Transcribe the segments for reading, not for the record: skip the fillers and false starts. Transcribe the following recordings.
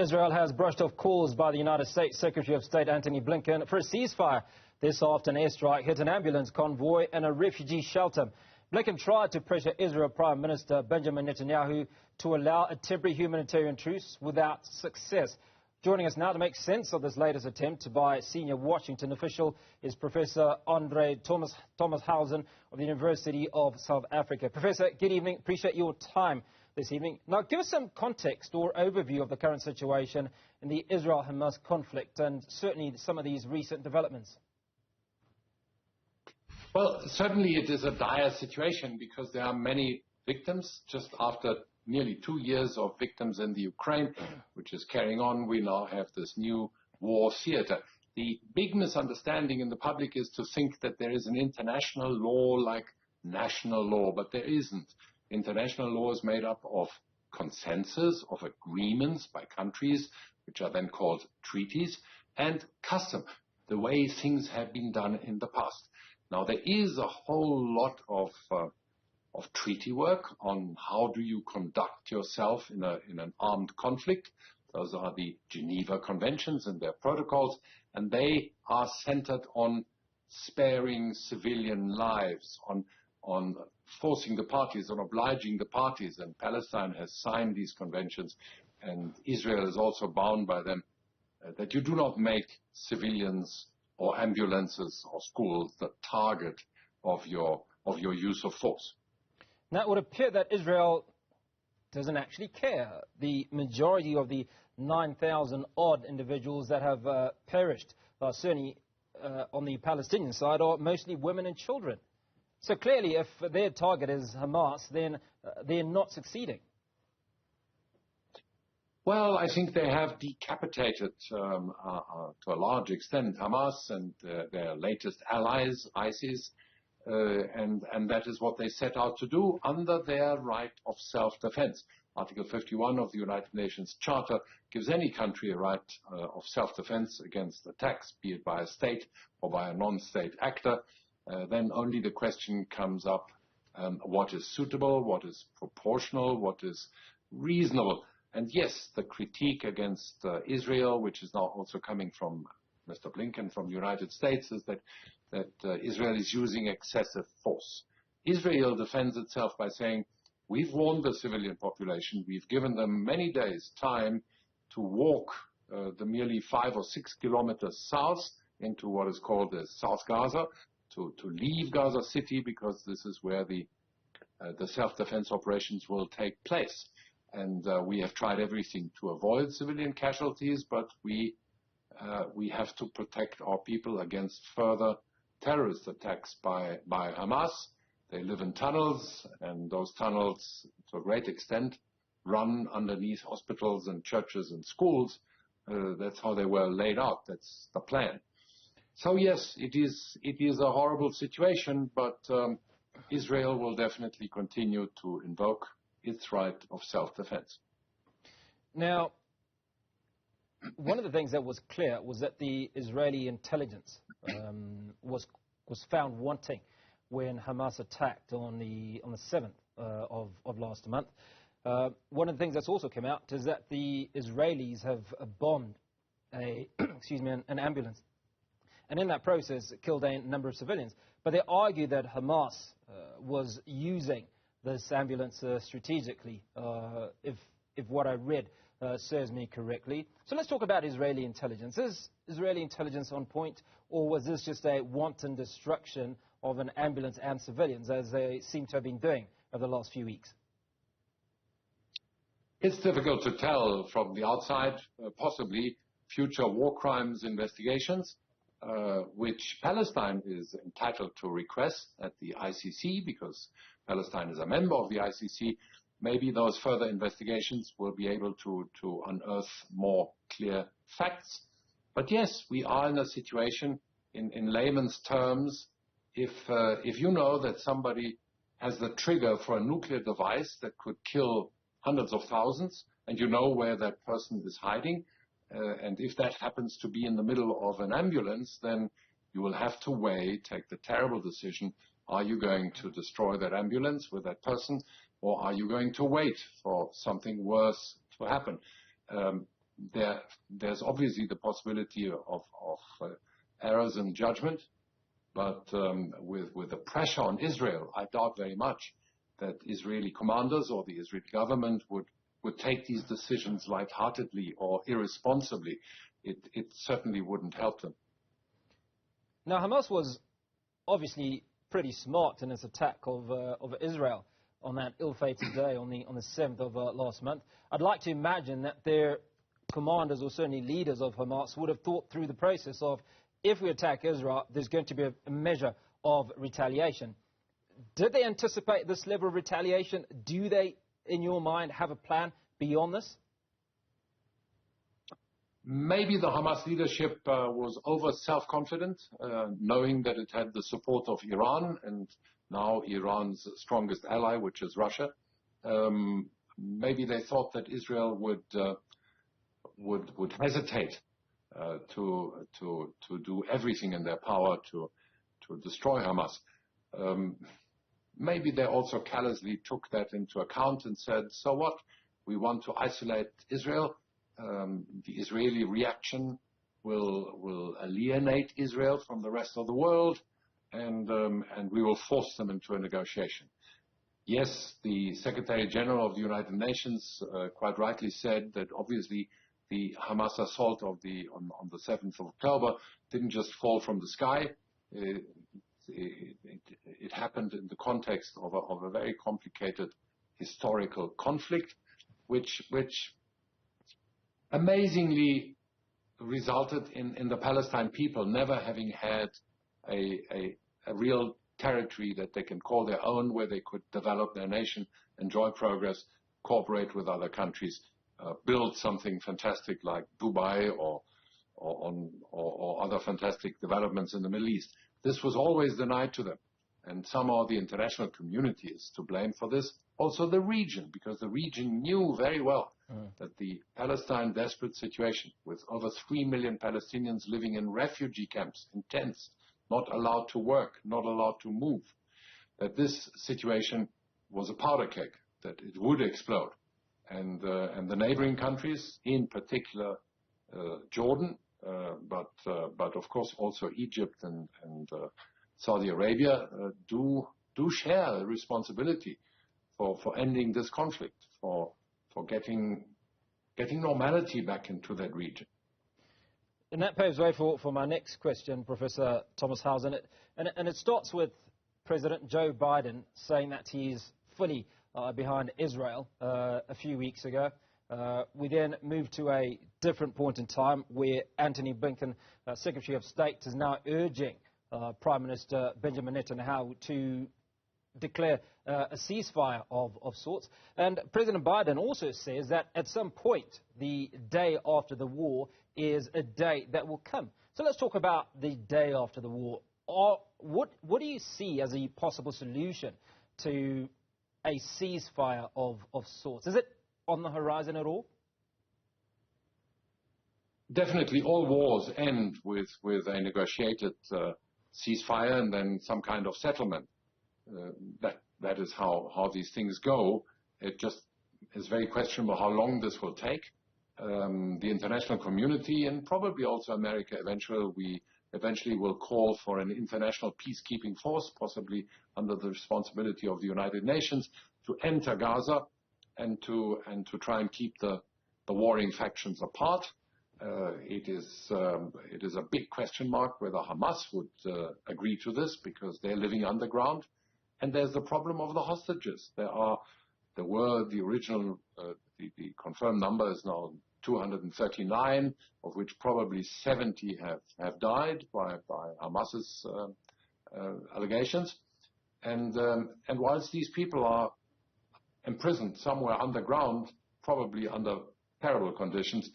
Israel has brushed off calls by the United States Secretary of State Antony Blinken for a ceasefire. This after an airstrike hit an ambulance convoy and a refugee shelter. Blinken tried to pressure Israel Prime Minister Benjamin Netanyahu to allow a temporary humanitarian truce without success. Joining us now to make sense of this latest attempt by a senior Washington official is Professor Thomashausen of the University of South Africa. Professor, good evening. Appreciate your time this evening. Now, give us some context or overview of the current situation in the Israel-Hamas conflict and certainly some of these recent developments. Well, certainly it is a dire situation because there are many victims. Just after nearly 2 years of victims in the Ukraine, which is carrying on, we now have this new war theater. The big misunderstanding in the public is to think that there is an international law like national law, but there isn't. International law is made up of consensus, of agreements by countries, which are then called treaties, and custom, the way things have been done in the past. Now, there is a whole lot of treaty work on how do you conduct yourself in an armed conflict. Those are the Geneva Conventions and their protocols, and they are centered on sparing civilian lives, on forcing the parties, on obliging the parties, and Palestine has signed these conventions, and Israel is also bound by them, that you do not make civilians or ambulances or schools the target of your use of force. Now, it would appear that Israel doesn't actually care. The majority of the 9,000-odd individuals that have perished, certainly on the Palestinian side, are mostly women and children. So clearly, if their target is Hamas, then they're not succeeding. Well, I think they have decapitated, to a large extent, Hamas and their latest allies, ISIS, and that is what they set out to do under their right of self-defense. Article 51 of the United Nations Charter gives any country a right of self-defense against attacks, be it by a state or by a non-state actor. Then only the question comes up, what is suitable, what is proportional, what is reasonable. And yes, the critique against Israel, which is now also coming from Mr. Blinken from the United States, is that Israel is using excessive force. Israel defends itself by saying, we've warned the civilian population, we've given them many days' time to walk the merely 5 or 6 kilometers south into what is called the South Gaza, to leave Gaza City, because this is where the self-defense operations will take place. And we have tried everything to avoid civilian casualties, but we have to protect our people against further terrorist attacks by Hamas. They live in tunnels, and those tunnels, to a great extent, run underneath hospitals and churches and schools. That's how they were laid out. That's the plan. So yes, it is a horrible situation, but Israel will definitely continue to invoke its right of self-defense. Now, one of the things that was clear was that the Israeli intelligence was found wanting when Hamas attacked on the 7th of last month. One of the things that's also come out is that the Israelis have bombed an ambulance, and in that process killed a number of civilians. But they argue that Hamas was using this ambulance strategically, if what I read serves me correctly. So let's talk about Israeli intelligence. Is Israeli intelligence on point, or was this just a wanton destruction of an ambulance and civilians, as they seem to have been doing over the last few weeks? It's difficult to tell from the outside. Possibly future war crimes investigations, which Palestine is entitled to request at the ICC, because Palestine is a member of the ICC. Maybe those further investigations will be able to unearth more clear facts. But yes, we are in a situation, in layman's terms, if you know that somebody has the trigger for a nuclear device that could kill hundreds of thousands, and you know where that person is hiding, and if that happens to be in the middle of an ambulance, then you will have to take the terrible decision, are you going to destroy that ambulance with that person, or are you going to wait for something worse to happen? there's obviously the possibility of errors in judgment, but with the pressure on Israel, I doubt very much that Israeli commanders or the Israeli government would take these decisions lightheartedly or irresponsibly. It certainly wouldn't help them. Now, Hamas was obviously pretty smart in its attack of Israel on that ill-fated day on the 7th of last month. I'd like to imagine that their commanders, or certainly leaders of Hamas, would have thought through the process of, if we attack Israel, there's going to be a measure of retaliation. Did they anticipate this level of retaliation? Do they, in your mind, have a plan beyond this? Maybe the Hamas leadership was over self-confident, knowing that it had the support of Iran and now Iran's strongest ally, which is Russia. Maybe they thought that Israel would hesitate to do everything in their power to destroy Hamas. Maybe they also callously took that into account and said, so what? We want to isolate Israel. The Israeli reaction will alienate Israel from the rest of the world, and we will force them into a negotiation. Yes, the Secretary General of the United Nations quite rightly said that obviously the Hamas assault on the 7th of October didn't just fall from the sky. It happened in the context of a very complicated historical conflict, which amazingly resulted in the Palestine people never having had a real territory that they can call their own, where they could develop their nation, enjoy progress, cooperate with other countries, build something fantastic like Dubai or other fantastic developments in the Middle East. This was always denied to them. And somehow the international community is to blame for this. Also the region, because the region knew very well that the Palestine desperate situation, with over 3 million Palestinians living in refugee camps, in tents, not allowed to work, not allowed to move, that this situation was a powder keg, that it would explode. And the neighboring countries, in particular Jordan, but of course also Egypt and Saudi Arabia, do share the responsibility for ending this conflict, for getting normality back into that region. And that paves way for my next question, Professor Thomashausen. And it starts with President Joe Biden saying that he's fully behind Israel a few weeks ago. We then moved to a different point in time where Antony Blinken, Secretary of State, is now urging Prime Minister Benjamin Netanyahu to declare a ceasefire of sorts. And President Biden also says that at some point the day after the war is a day that will come. So let's talk about the day after the war. What do you see as a possible solution to a ceasefire of sorts? Is it on the horizon at all? Definitely all wars end with a negotiated ceasefire and then some kind of settlement. That is how these things go. It just is very questionable how long this will take. The international community and probably also America eventually will call for an international peacekeeping force, possibly under the responsibility of the United Nations, to enter Gaza and to try and keep the warring factions apart. It is a big question mark whether Hamas would agree to this, because they're living underground. And there's the problem of the hostages. There were the original, the confirmed number is now 239, of which probably 70 have died by Hamas's allegations. And whilst these people are imprisoned somewhere underground, probably under terrible conditions,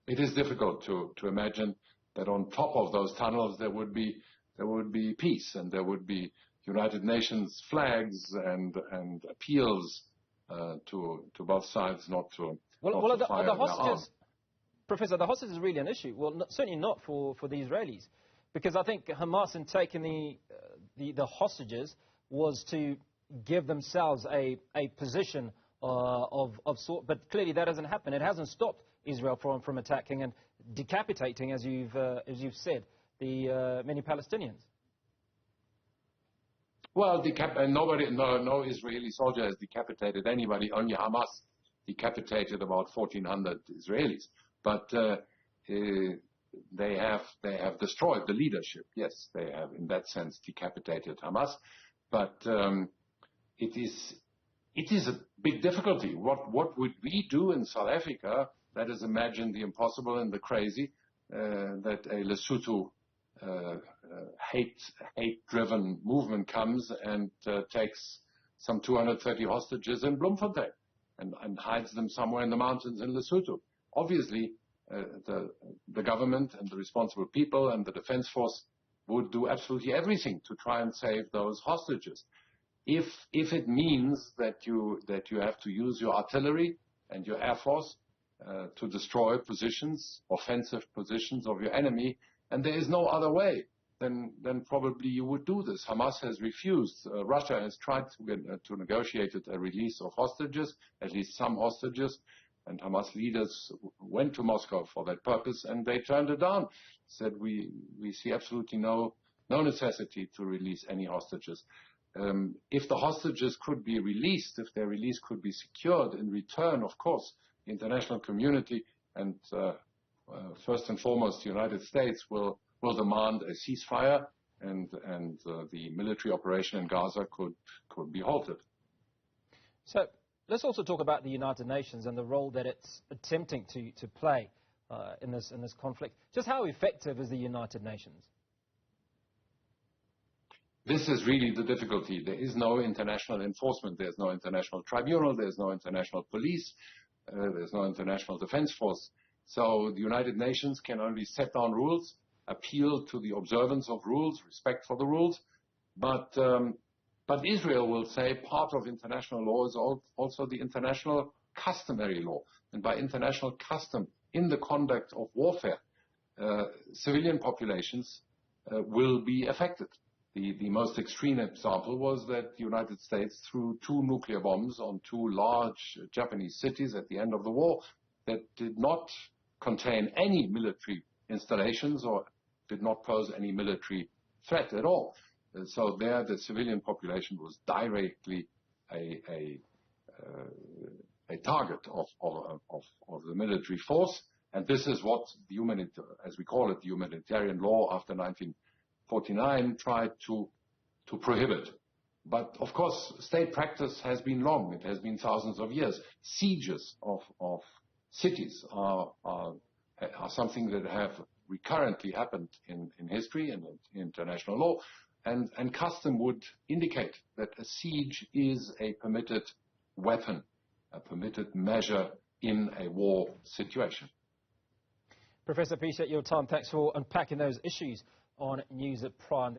it is difficult to imagine that on top of those tunnels there would be peace, and there would be United Nations flags and appeals to both sides not to fire the hostages, Professor, the hostages is really an issue. Well, certainly not for the Israelis, because I think Hamas, in taking the hostages, was to give themselves a position of sort. But clearly that doesn't happen. It hasn't stopped Israel from attacking and decapitating, as you've said, the many Palestinians. Well, no Israeli soldier has decapitated anybody. Only Hamas decapitated about 1,400 Israelis. But they have destroyed the leadership. Yes, they have, in that sense, decapitated Hamas. But it is a big difficulty. What would we do in South Africa? That is, imagine the impossible and the crazy, that a Lesotho hate-driven movement comes and takes some 230 hostages in Bloemfontein and hides them somewhere in the mountains in Lesotho. Obviously, the government and the responsible people and the defense force would do absolutely everything to try and save those hostages. If it means that you have to use your artillery and your air force to destroy positions, offensive positions of your enemy, and there is no other way, then probably you would do this. Hamas has refused. Russia has tried to negotiate a release of hostages, at least some hostages, and Hamas leaders went to Moscow for that purpose, and they turned it down. Said we see absolutely no necessity to release any hostages. If the hostages could be released, if their release could be secured in return, of course, the international community and first and foremost the United States will demand a ceasefire, and the military operation in Gaza could be halted. So let's also talk about the United Nations and the role that it's attempting to play in this conflict. Just how effective is the United Nations? This is really the difficulty. There is no international enforcement. There's no international tribunal. There's no international police. There's no international defense force. So the United Nations can only set down rules, appeal to the observance of rules, respect for the rules. But Israel will say part of international law is also the international customary law. And by international custom, in the conduct of warfare, civilian populations will be affected. The most extreme example was that the United States threw 2 nuclear bombs on 2 large Japanese cities at the end of the war that did not contain any military installations or did not pose any military threat at all. So there the civilian population was directly a target of the military force. And this is what the as we call it, the humanitarian law after 1949 tried to prohibit. But of course, state practice has been long. It has been thousands of years. Sieges of cities are something that have recurrently happened in history and in international law. And custom would indicate that a siege is a permitted weapon, a permitted measure in a war situation. Professor, appreciate your time. Thanks for unpacking those issues on News at Prime.